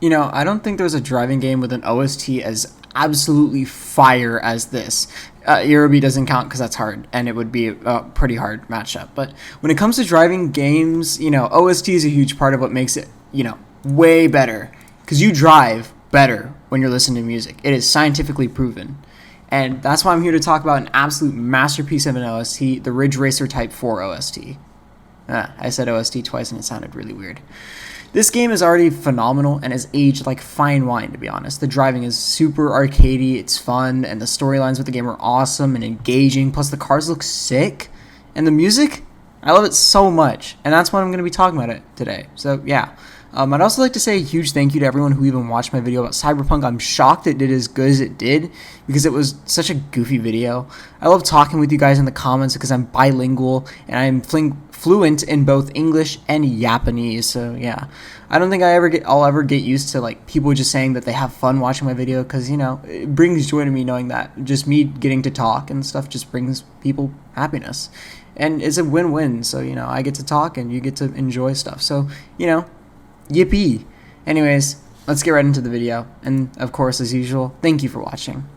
You know, I don't think there's a driving game with an OST as absolutely fire as this. Yorubi doesn't count because that's hard, and it would be a pretty hard matchup. But when it comes to driving games, you know, OST is a huge part of what makes it, you know, way better. Because you drive better when you're listening to music. It is scientifically proven. And that's why I'm here to talk about an absolute masterpiece of an OST, the Ridge Racer Type 4 OST. I said OST twice and it sounded really weird. This game is already phenomenal and has aged like fine wine, to be honest. The driving is super arcadey, it's fun, and the storylines with the game are awesome and engaging, plus the cars look sick. And the music, I love it so much, and that's what I'm going to be talking about it today. So yeah, I'd also like to say a huge thank you to everyone who even watched my video about Cyberpunk. I'm shocked it did as good as it did because it was such a goofy video. I love talking with you guys in the comments because I'm bilingual and I'm fluent in both English and Japanese. So yeah, I don't think I'll ever get used to like people just saying that they have fun watching my video, because you know, it brings joy to me knowing that just me getting to talk and stuff just brings people happiness, and it's a win-win. So you know, I get to talk and you get to enjoy stuff. So you know, yippee. Anyways, let's get right into the video, and of course, as usual, thank you for watching.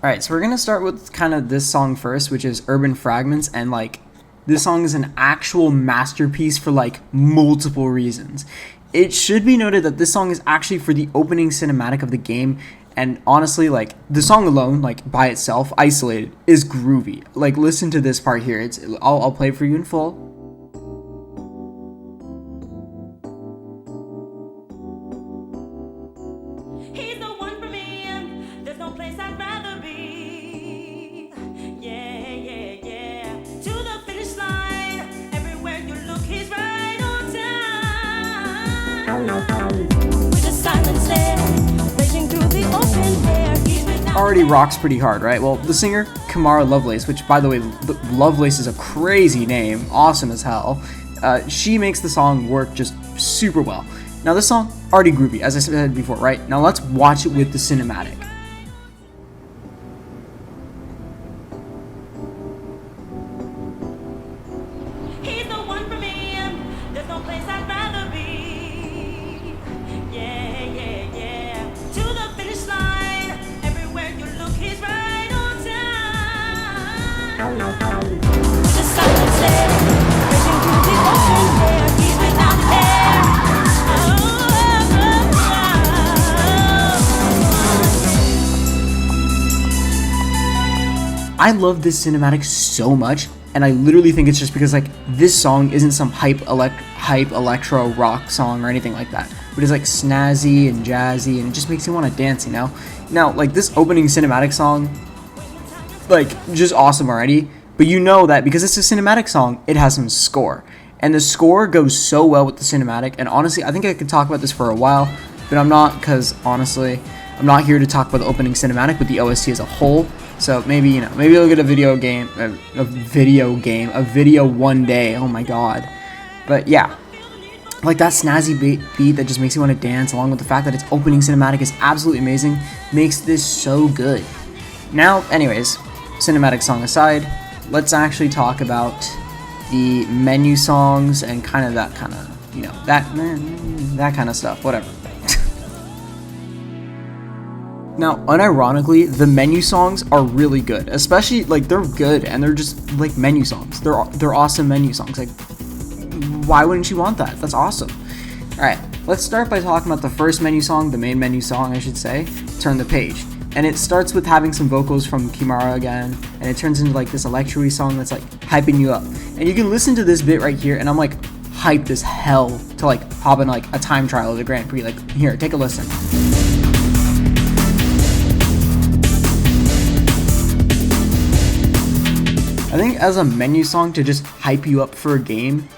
Alright, so we're going to start with kind of this song first, which is Urban Fragments, and like, this song is an actual masterpiece for like multiple reasons. It should be noted that this song is actually for the opening cinematic of the game, and honestly, like, the song alone, like, by itself, isolated, is groovy. Like, listen to this part here, I'll play it for you in full. Already rocks pretty hard, right? Well, the singer, Kamara Lovelace, which, by the way, Lovelace is a crazy name, awesome as hell, she makes the song work just super well. Now, this song, already groovy, as I said before, right? Now, let's watch it with the cinematic. I love this cinematic so much, and I literally think it's just because like this song isn't some hype electro rock song or anything like that, but it's like snazzy and jazzy, and it just makes you want to dance, you know? Now, like this opening cinematic song, like just awesome already, but you know that because it's a cinematic song, it has some score, and the score goes so well with the cinematic. And honestly, I think I could talk about this for a while, but I'm not, because honestly, I'm not here to talk about the opening cinematic, but the OST as a whole. So maybe, you know, maybe I'll get a video one day. Oh my god. But yeah, like that snazzy beat that just makes you want to dance, along with the fact that its opening cinematic is absolutely amazing, makes this so good. Now, anyways, cinematic song aside, let's actually talk about the menu songs and kind of that kind of, you know, that kind of stuff, whatever. Now, unironically, the menu songs are really good, especially, like, they're good, and they're just, like, menu songs. They're awesome menu songs. Like, why wouldn't you want that? That's awesome. Alright, let's start by talking about the first menu song, the main menu song, I should say, Turn the Page. And it starts with having some vocals from Kimara again, and it turns into, like, this electro-y song that's, like, hyping you up. And you can listen to this bit right here, and I'm, like, hyped as hell to, like, hop in, like, a time trial of the Grand Prix. Like, here, take a listen. I think as a menu song to just hype you up for a game,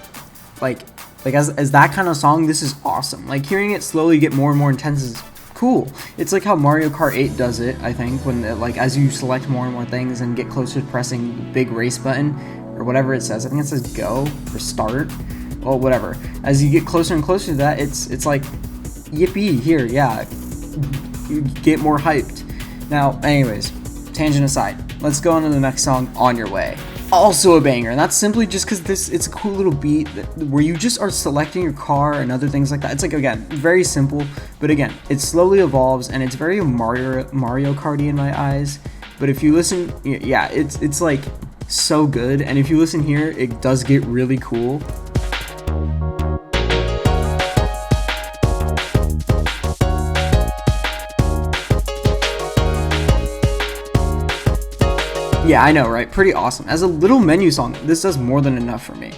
like as that kind of song, this is awesome. Like hearing it slowly get more and more intense is cool. It's like how Mario Kart 8 does it, I think, when like as you select more and more things and get closer to pressing the big race button or whatever it says. I think it says go or start. Well, whatever. As you get closer and closer to that, it's like yippee, here, yeah. You get more hyped. Now, anyways, tangent aside, let's go on to the next song, On Your Way. also a banger, and that's simply just because it's a cool little beat where you just are selecting your car and other things like that. It's like, again, very simple, but again, it slowly evolves, and it's very Mario Karty in my eyes. But if you listen, yeah, it's like so good, and if you listen here, it does get really cool. Yeah, I know, right? Pretty awesome. As a little menu song, this does more than enough for me.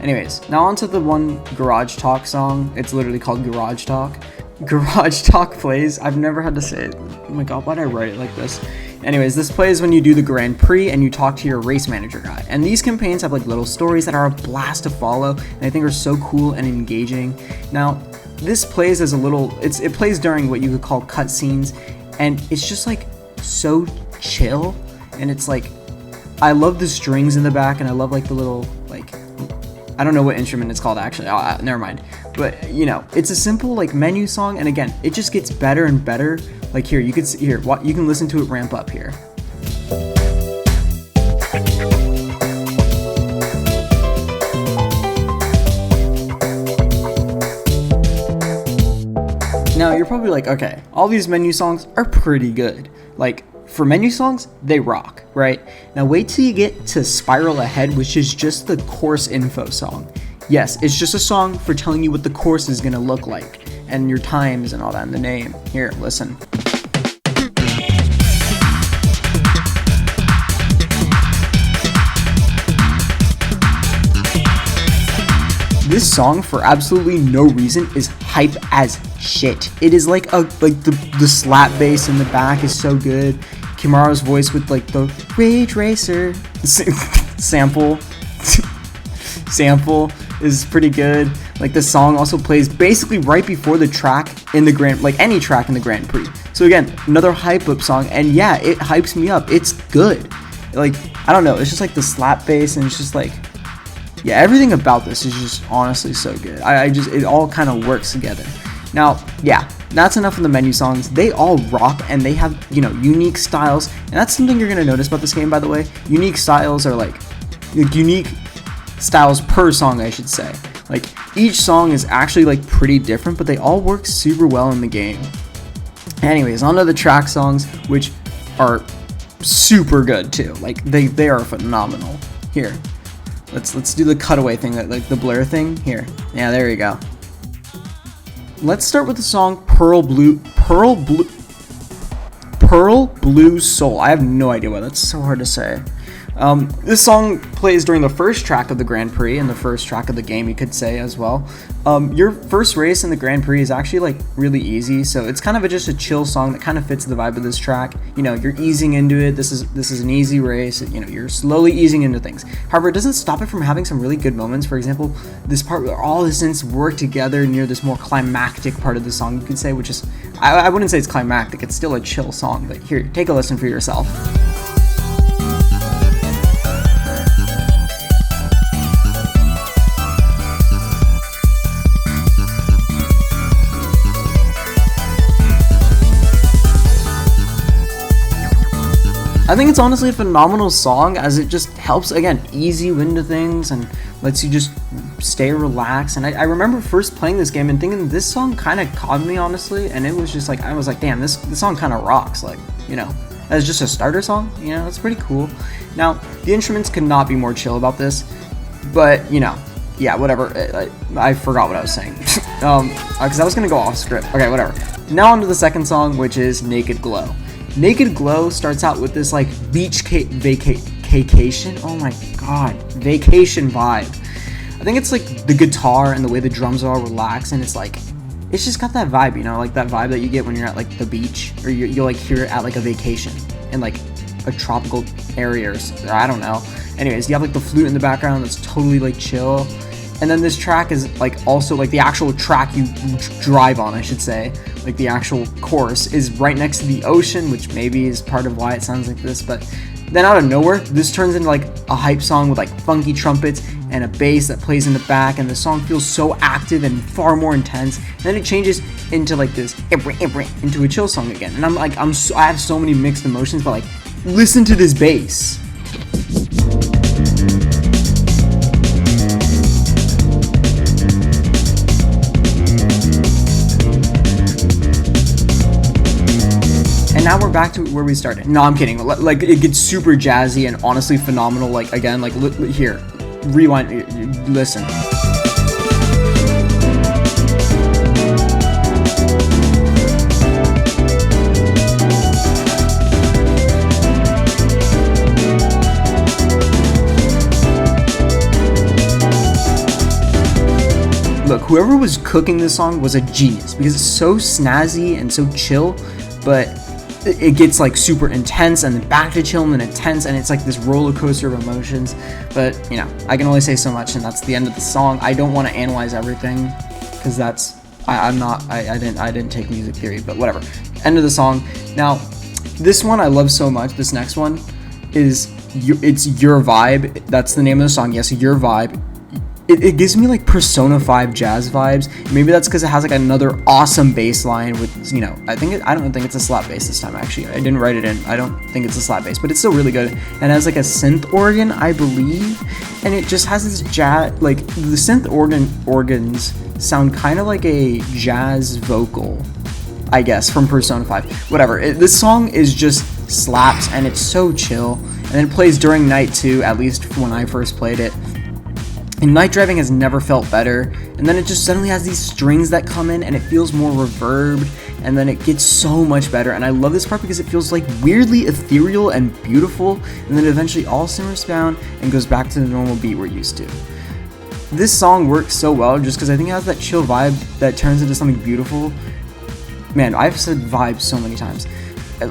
Anyways, now onto the one Garage Talk song. It's literally called Garage Talk. Garage Talk plays. I've never had to say it. Oh my god, why'd I write it like this? Anyways, this plays when you do the Grand Prix and you talk to your race manager guy. And these campaigns have like little stories that are a blast to follow, and I think are so cool and engaging. Now, this plays as a little, it plays during what you could call cutscenes, and it's just like so chill. And it's like, I love the strings in the back, and I love like the little, like, I don't know what instrument it's called actually, never mind. But you know, it's a simple like menu song, and again, it just gets better and better. Like here, you could see here, what you can listen to it ramp up here. Now you're probably like, okay, all these menu songs are pretty good. Like, for menu songs, they rock, right? Now wait till you get to Spiral Ahead, which is just the course info song. Yes, it's just a song for telling you what the course is gonna look like, and your times and all that in the name. Here, listen. This song, for absolutely no reason, is hype as shit. It is like the slap bass in the back is so good. Kimura's voice with like the Rage Racer sample is pretty good. Like the song also plays basically right before the track in the Grand, like any track in the Grand Prix. So again, another hype up song, and yeah, it hypes me up. It's good. Like, I don't know, it's just like the slap bass, and it's just like, yeah, everything about this is just honestly so good. It all kind of works together. Now, yeah, that's enough of the menu songs. They all rock, and they have, you know, unique styles, and that's something you're gonna notice about this game, by the way. Unique styles are like unique styles per song, I should say. Like, each song is actually like pretty different, but they all work super well in the game. Anyways, on to the track songs, which are super good too. Like, they are phenomenal. Here, let's do the cutaway thing, like the blur thing. Here, yeah, there you go. Let's start with the song Pearl Blue Soul. I have no idea why that's so hard to say. This song plays during the first track of the Grand Prix and the first track of the game, you could say as well. Your first race in the Grand Prix is actually like really easy, so it's kind of just a chill song that kind of fits the vibe of this track. You know, you're easing into it. This is an easy race. You know, you're slowly easing into things. However, it doesn't stop it from having some really good moments. For example, this part where all the synths work together near this more climactic part of the song, you could say, which is, I wouldn't say it's climactic. It's still a chill song, but here, take a listen for yourself. I think it's honestly a phenomenal song, as it just helps, again, ease you into things and lets you just stay relaxed. And I remember first playing this game and thinking this song kind of caught me, honestly, and it was just like, I was like, damn, this song kind of rocks, like, you know, as just a starter song, you know, it's pretty cool. Now, the instruments could not be more chill about this, but, you know, yeah, whatever, I forgot what I was saying, because I was going to go off script. Okay, whatever. Now on to the second song, which is Naked Glow. Naked Glow starts out with this like beach vacation. Oh my god, vacation vibe. I think it's like the guitar and the way the drums are all relaxed, and it's like, it's just got that vibe, you know, like that vibe that you get when you're at like the beach, or you'll like hear it at like a vacation in like a tropical area, or I don't know. Anyways, you have like the flute in the background that's totally like chill. And then this track is like also like the actual track you drive on, I should say, like the actual course is right next to the ocean, which maybe is part of why it sounds like this. But then out of nowhere, this turns into like a hype song with like funky trumpets and a bass that plays in the back, and the song feels so active and far more intense. And then it changes into like this into a chill song again, and I'm like, I have so many mixed emotions, but like, listen to this bass. now we're back to where we started. No, I'm kidding. Like, it gets super jazzy and honestly phenomenal. Like, again, like, here, rewind, listen. Look, whoever was cooking this song was a genius because it's so snazzy and so chill, but it gets like super intense and then back to chill and then intense, and it's like this roller coaster of emotions. But you know, I can only say so much, and that's the end of the song. I don't want to analyze everything because that's I didn't take music theory, but whatever. End of the song. Now, this one I love so much. This next one is it's Your Vibe. That's the name of the song. Yes, Your Vibe. It gives me like Persona 5 jazz vibes. Maybe that's because it has like another awesome bass line with, you know, I don't think it's a slap bass this time, actually. I didn't write it in. I don't think it's a slap bass, but it's still really good. And it has like a synth organ, I believe. And it just has this jazz, like the synth organs sound kind of like a jazz vocal, I guess, from Persona 5. Whatever. This song is just slaps and it's so chill. And it plays during night too, at least when I first played it. And night driving has never felt better, and then it just suddenly has these strings that come in and it feels more reverbed, and then it gets so much better. And I love this part because it feels like weirdly ethereal and beautiful, and then eventually all simmers down and goes back to the normal beat we're used to. This song works so well just because I think it has that chill vibe that turns into something beautiful. Man, I've said vibe so many times.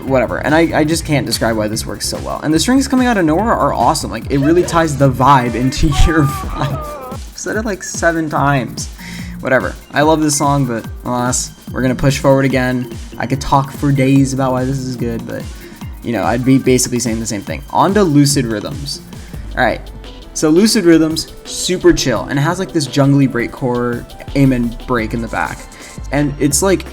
Whatever, and I just can't describe why this works so well. And the strings coming out of nowhere are awesome. Like, it really ties the vibe into your vibe. I've said it like 7 times. Whatever, I love this song, but alas, we're gonna push forward again. I could talk for days about why this is good, but you know, I'd be basically saying the same thing. On to Lucid Rhythms. Alright, so Lucid Rhythms, super chill, and it has like this jungly breakcore amen break in the back, and it's like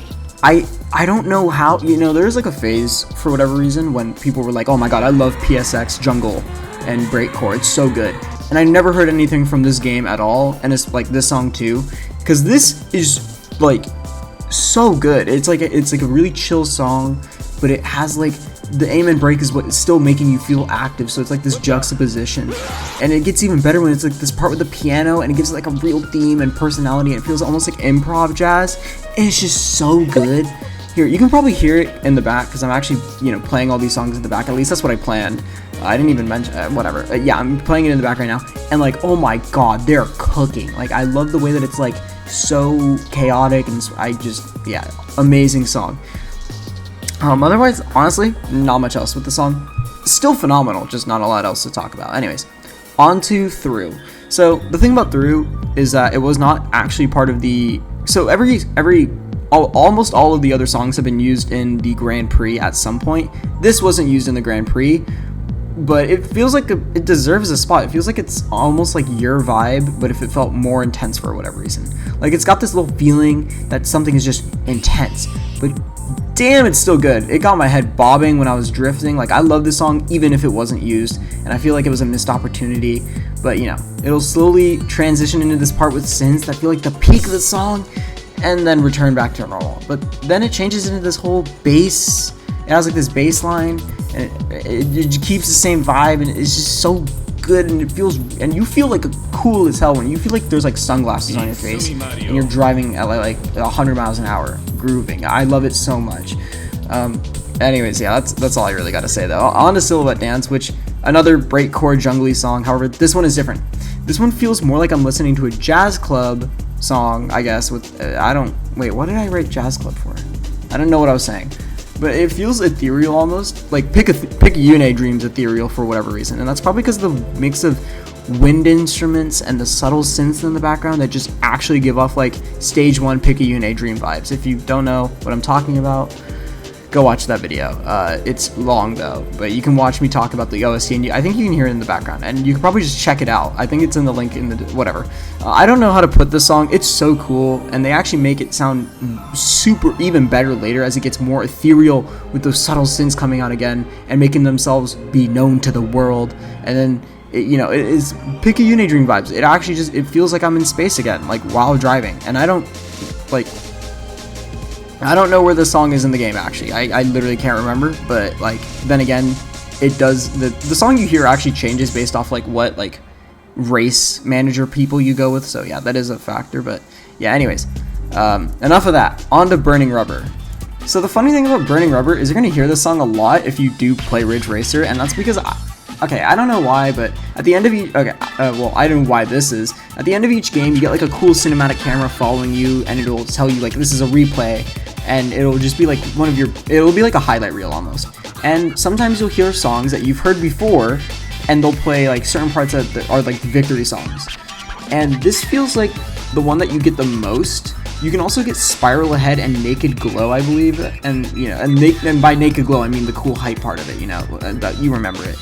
I don't know how, you know, there's like a phase for whatever reason when people were like, oh my god, I love PSX jungle and breakcore, it's so good. And I never heard anything from this game at all, and it's like this song too, because this is like so good. It's like a really chill song, but it has like the aim and break is what is still making you feel active, so it's like this juxtaposition. And it gets even better when it's like this part with the piano, and it gives it like a real theme and personality, and it feels almost like improv jazz, and it's just so good. Here, you can probably hear it in the back because I'm actually, you know, playing all these songs in the back. At least that's what I planned. I didn't even mention whatever. Yeah, I'm playing it in the back right now, and like, oh my god, they're cooking. Like, I love the way that it's like so chaotic, and yeah, amazing song. Otherwise, honestly, not much else with the song. Still phenomenal, just not a lot else to talk about. Anyways, on to Through. So the thing about Through is that it was not actually part of the. So almost all of the other songs have been used in the Grand Prix at some point. This wasn't used in the Grand Prix, but it feels like it deserves a spot. It feels like it's almost like Your Vibe, but if it felt more intense for whatever reason. Like, it's got this little feeling that something is just intense, but damn, it's still good. It got my head bobbing when I was drifting. Like, I love this song even if it wasn't used, and I feel like it was a missed opportunity, but you know, it'll slowly transition into this part with synths that feel like the peak of the song, and then return back to normal. But then it changes into this whole bass. It has like this bass line, and it keeps the same vibe, and it's just so good, and it feels, and you feel like cool as hell when you feel like there's like sunglasses on your face and you're driving at like 100 miles an hour grooving. I love it so much. Anyways, yeah, that's all I really got to say though. On to Silhouette Dance, which another breakcore jungly song. However, this one is different. This one feels more like I'm listening to a jazz club song, I guess, with wait, what did I write jazz club for? I don't know what I was saying, but it feels ethereal almost, like Picayune Dreams ethereal for whatever reason, and that's probably because of the mix of wind instruments and the subtle synths in the background that just actually give off like stage 1 Picayune Dream vibes. If you don't know what I'm talking about, go watch that video. It's long though, but you can watch me talk about the OST, and I think you can hear it in the background, and you can probably just check it out. I think it's in the link in the whatever. I don't know how to put this song. It's so cool, and they actually make it sound super even better later as it gets more ethereal with those subtle synths coming out again and making themselves be known to the world. And then it is Picayune Dream vibes. It actually it feels like I'm in space again, like while driving, and I don't like. I don't know where this song is in the game, actually. I literally can't remember, but, like, then again, it does, the song you hear actually changes based off, like, what, like, race manager people you go with, so yeah, that is a factor, but, yeah, anyways, enough of that, on to Burning Rubber. So the funny thing about Burning Rubber is you're going to hear this song a lot if you do play Ridge Racer, and that's because, I don't know why, but at the end of each, well, I don't know why this is, at the end of each game, you get, like, a cool cinematic camera following you, and it'll tell you, like, this is a replay, and it'll just be, like, it'll be, like, a highlight reel, almost. And sometimes you'll hear songs that you've heard before, and they'll play, like, certain parts that are, like, victory songs. And this feels like the one that you get the most. You can also get Spiral Ahead and Naked Glow, I believe, and, you know, and by Naked Glow, I mean the cool hype part of it, you know, that you remember it.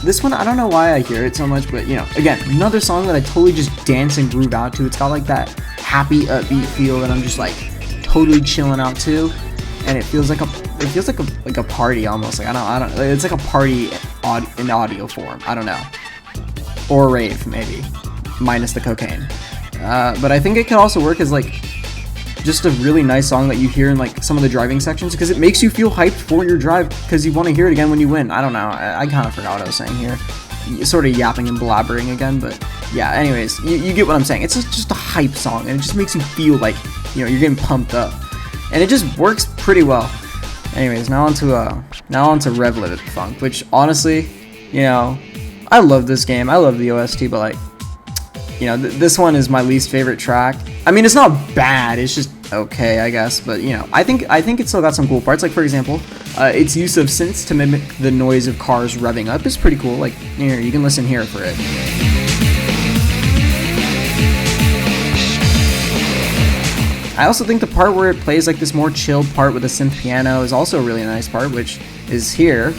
This one, I don't know why I hear it so much, but, you know, again, another song that I totally just dance and groove out to. It's got, like, that happy, upbeat feel that I'm just, like, totally chilling out to, and it feels like a party almost. Like, I don't, it's like a party in audio form. I don't know. Or a rave, maybe. Minus the cocaine. But I think it can also work as, like, just a really nice song that you hear in, like, some of the driving sections, because it makes you feel hyped for your drive, because you want to hear it again when you win. I don't know, I kind of forgot what I was saying here. Sort of yapping and blabbering again, but yeah, anyways, you get what I'm saying. It's just a hype song, and it just makes you feel like, you know, you're getting pumped up, and it just works pretty well. Anyways, now on to Rev Funk, which, honestly, you know, I love this game, I love the OST, but, like, you know, this one is my least favorite track. I mean, it's not bad, it's just okay, I guess, but, you know, I think it still got some cool parts. Like, for example, its use of synths to mimic the noise of cars revving up is pretty cool. Like, here, you can listen here for it. I also think the part where it plays, like, this more chilled part with a synth piano is also a really nice part, which is here.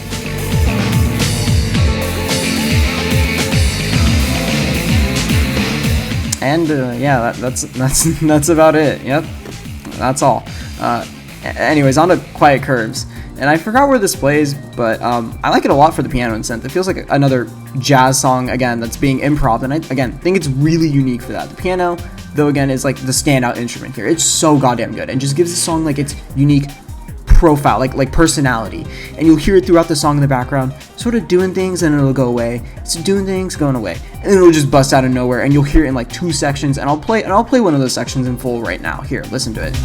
And yeah, that's about it. Yep, that's all. Anyways, on to Quiet Curves, and I forgot where this plays, but I like it a lot for the piano and synth. It feels like another jazz song again that's being improv, and I again think it's really unique for that. The piano, though, again, is like the standout instrument here. It's so goddamn good, and just gives the song like its unique profile, like personality, and you'll hear it throughout the song in the background, sort of doing things, and it'll go away. It's doing things, going away, and then it'll just bust out of nowhere, and you'll hear it in like 2 sections. And I'll play one of those sections in full right now. Here, listen to it.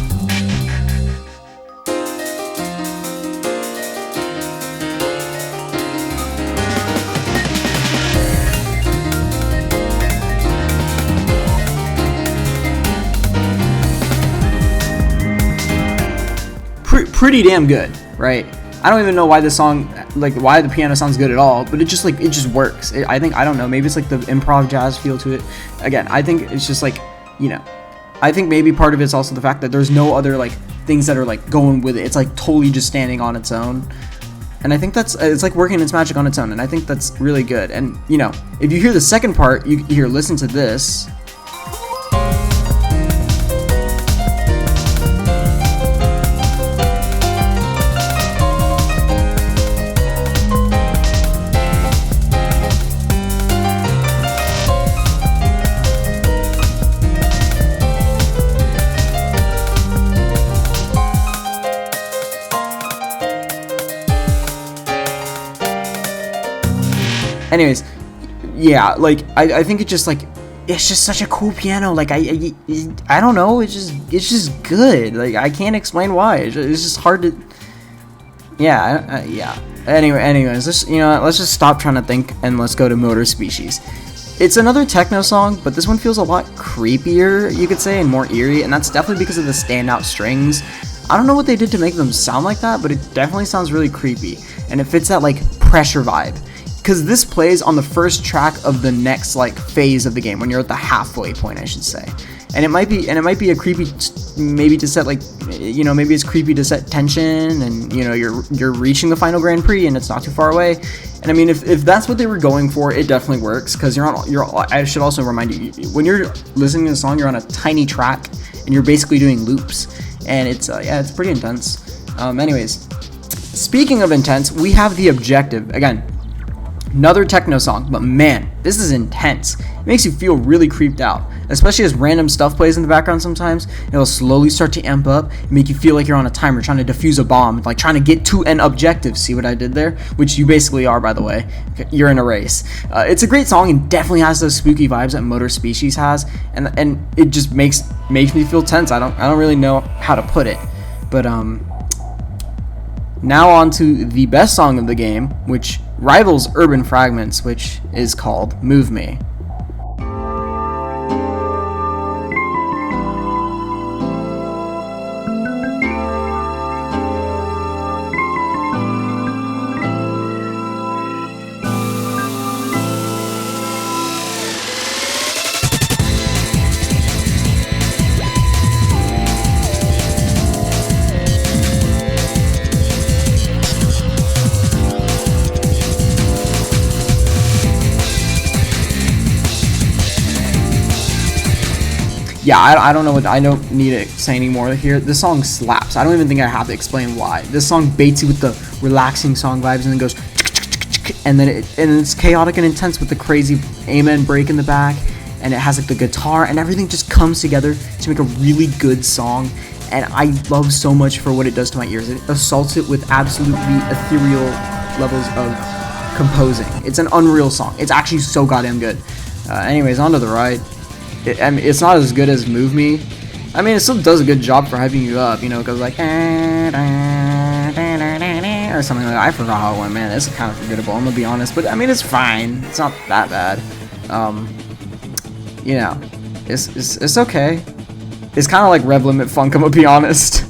Pretty damn good, right? I don't even know why this song, like, why the piano sounds good at all, but it just works. I don't know, maybe it's like the improv jazz feel to it. Again, I think it's just like, you know, I think maybe part of it's also the fact that there's no other like things that are like going with it. It's like totally just standing on its own, and I think it's like working its magic on its own, and I think that's really good. And, you know, if you hear the second part, you hear, listen to this. Anyways, yeah, like, I think it's just such a cool piano. Like, I don't know, it's just good. Like, I can't explain why. It's just hard to, yeah, yeah. Anyways, let's just stop trying to think and let's go to Motor Species. It's another techno song, but this one feels a lot creepier, you could say, and more eerie, and that's definitely because of the standout strings. I don't know what they did to make them sound like that, but it definitely sounds really creepy, and it fits that like pressure vibe. Because this plays on the first track of the next like phase of the game, when you're at the halfway point, I should say. And it might be a creepy, maybe to set like, you know, maybe it's creepy to set tension, and, you know, you're reaching the final Grand Prix and it's not too far away. And I mean, if that's what they were going for, it definitely works, because I should also remind you, when you're listening to the song, you're on a tiny track and you're basically doing loops, and it's yeah, it's pretty intense. Anyways, speaking of intense, we have The Objective. Again, another techno song, but man, this is intense. It makes you feel really creeped out, especially as random stuff plays in the background sometimes. It'll slowly start to amp up and make you feel like you're on a timer trying to defuse a bomb, like trying to get to an objective. See what I did there? Which you basically are, by the way. You're in a race. It's a great song and definitely has those spooky vibes that Motor Species has, and it just makes me feel tense. I don't really know how to put it, but now on to the best song of the game, which rivals Urban Fragments, which is called Move Me. Yeah, I don't know I don't need to say any more here. This song slaps. I don't even think I have to explain why. This song baits you with the relaxing song vibes and then goes and then it's chaotic and intense with the crazy amen break in the back, and it has like the guitar and everything just comes together to make a really good song. And I love so much for what it does to my ears. It assaults it with absolutely ethereal levels of composing. It's an unreal song. It's actually so goddamn good. Anyways, on to the ride. I mean, it's not as good as Move Me. I mean, it still does a good job for hyping you up, you know, it goes like or something like that. I forgot how it went, man. This is kind of forgettable, I'm gonna be honest, but I mean, it's fine. It's not that bad. You know, it's okay. It's kind of like Rev Funk, I'm gonna be honest.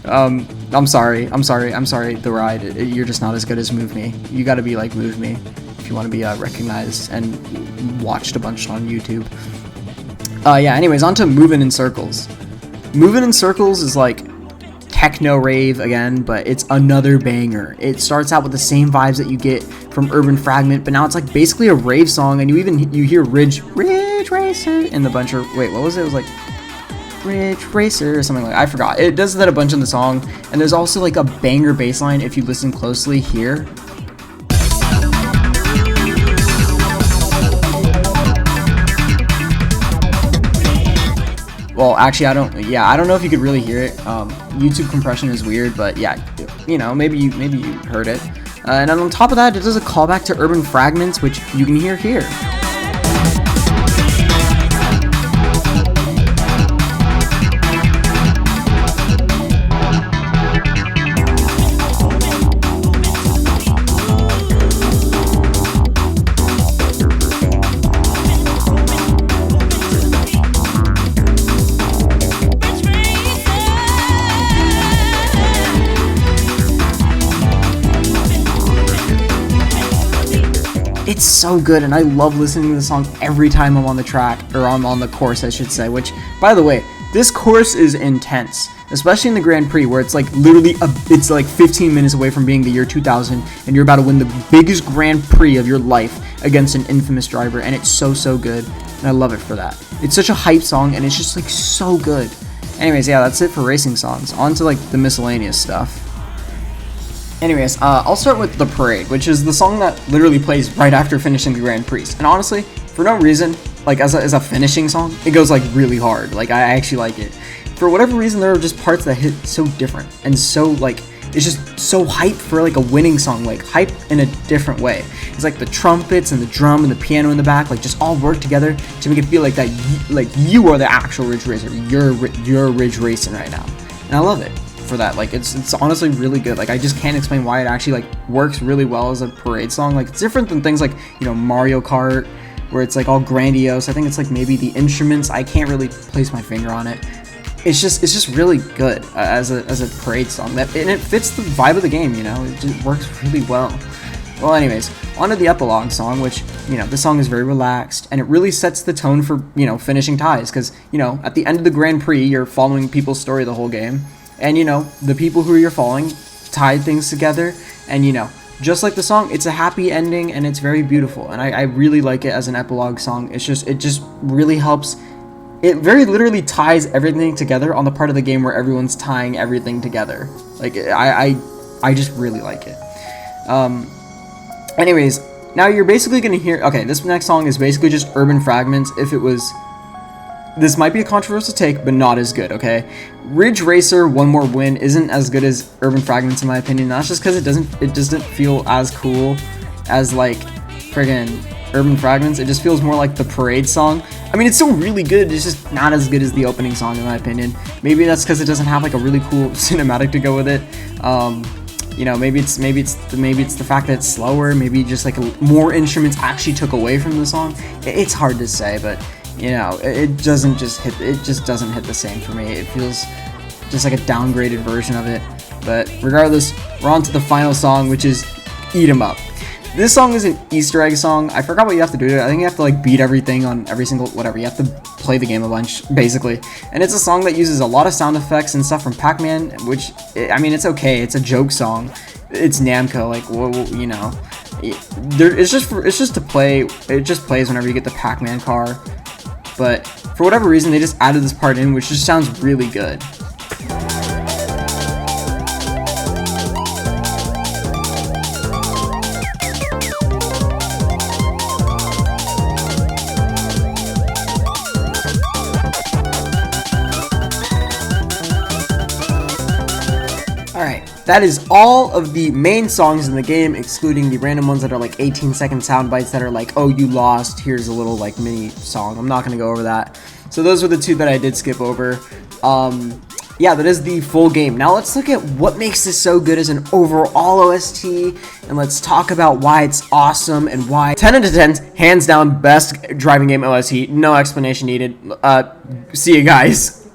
I'm sorry, the ride. You're just not as good as Move Me. You gotta be like Move Me if you want to be recognized and watched a bunch on YouTube. Yeah, anyways, on to Movin' in Circles. Movin' in Circles is like techno rave again, but it's another banger. It starts out with the same vibes that you get from Urban Fragment, but now it's like basically a rave song, and you hear Ridge Racer in the bunch of, wait, what was it? It was like Ridge Racer or something like that. I forgot. It does that a bunch in the song, and there's also like a banger bass line if you listen closely here. Well, actually, I don't know if you could really hear it. YouTube compression is weird, but yeah, you know, maybe you heard it. And on top of that, it does a callback to Urban Fragments, which you can hear here. It's so good, and I love listening to the song every time I'm on the track, or I'm on the course, I should say, which, by the way, this course is intense, especially in the Grand Prix, where it's like literally, it's like 15 minutes away from being the year 2000, and you're about to win the biggest Grand Prix of your life against an infamous driver, and it's so good, and I love it for that. It's such a hype song, and it's just like so good. Anyways, yeah, that's it for racing songs. On to like the miscellaneous stuff. Anyways, I'll start with The Parade, which is the song that literally plays right after finishing the Grand Prix. And honestly, for no reason, like as a finishing song, it goes like really hard. Like I actually like it. For whatever reason, there are just parts that hit so different and so like, it's just so hype for like a winning song, like hype in a different way. It's like the trumpets and the drum and the piano in the back, like just all work together to make it feel like that, like you are the actual Ridge Racer. You're Ridge racing right now, and I love it for that. Like it's honestly really good. Like I just can't explain why it actually like works really well as a parade song. Like it's different than things like, you know, Mario Kart, where it's like all grandiose. I think it's like maybe the instruments. I can't really place my finger on it. It's just really good as a parade song. And it fits the vibe of the game. You know, it just works really well. Well, anyways, on to the Epilogue song, which, you know, this song is very relaxed, and it really sets the tone for, you know, finishing ties, because, you know, at the end of the Grand Prix, you're following people's story the whole game. And, you know, the people who you're following tied things together. And, you know, just like the song, it's a happy ending and it's very beautiful. And I really like it as an epilogue song. It just really helps. It very literally ties everything together on the part of the game where everyone's tying everything together. Like, I just really like it. Anyways, Now you're basically gonna hear. Okay, this next song is basically just urban fragments. If it was, this might be a controversial take, but not as good. Okay, Ridge Racer, One More Win isn't as good as urban fragments in my opinion. That's just because it doesn't feel as cool as like friggin' urban fragments. It just feels more like the parade song. I mean, it's still really good. It's just not as good as the opening song in my opinion. Maybe that's because it doesn't have like a really cool cinematic to go with it. You know, maybe it's the fact that it's slower. Maybe just like more instruments actually took away from the song. It's hard to say, but you know, it just doesn't hit the same for me. It feels just like a downgraded version of it. But regardless, we're on to the final song, which is Eat 'Em Up. This song is an Easter egg song. I forgot what you have to do. I think you have to like beat everything on every single whatever. You have to play the game a bunch, basically. And it's a song that uses a lot of sound effects and stuff from Pac-Man, which, I mean, it's okay. It's a joke song. It's Namco, like, well, you know. It's just to play. It just plays whenever you get the Pac-Man car. But for whatever reason, they just added this part in, which just sounds really good. Alright, that is all of the main songs in the game, excluding the random ones that are like 18-second sound bites that are like, oh, you lost, here's a little like mini song. I'm not going to go over that. So those were the two that I did skip over. Yeah, that is the full game. Now let's look at what makes this so good as an overall OST, and let's talk about why it's awesome and why 10 out of 10, hands down, best driving game OST. No explanation needed. See you guys.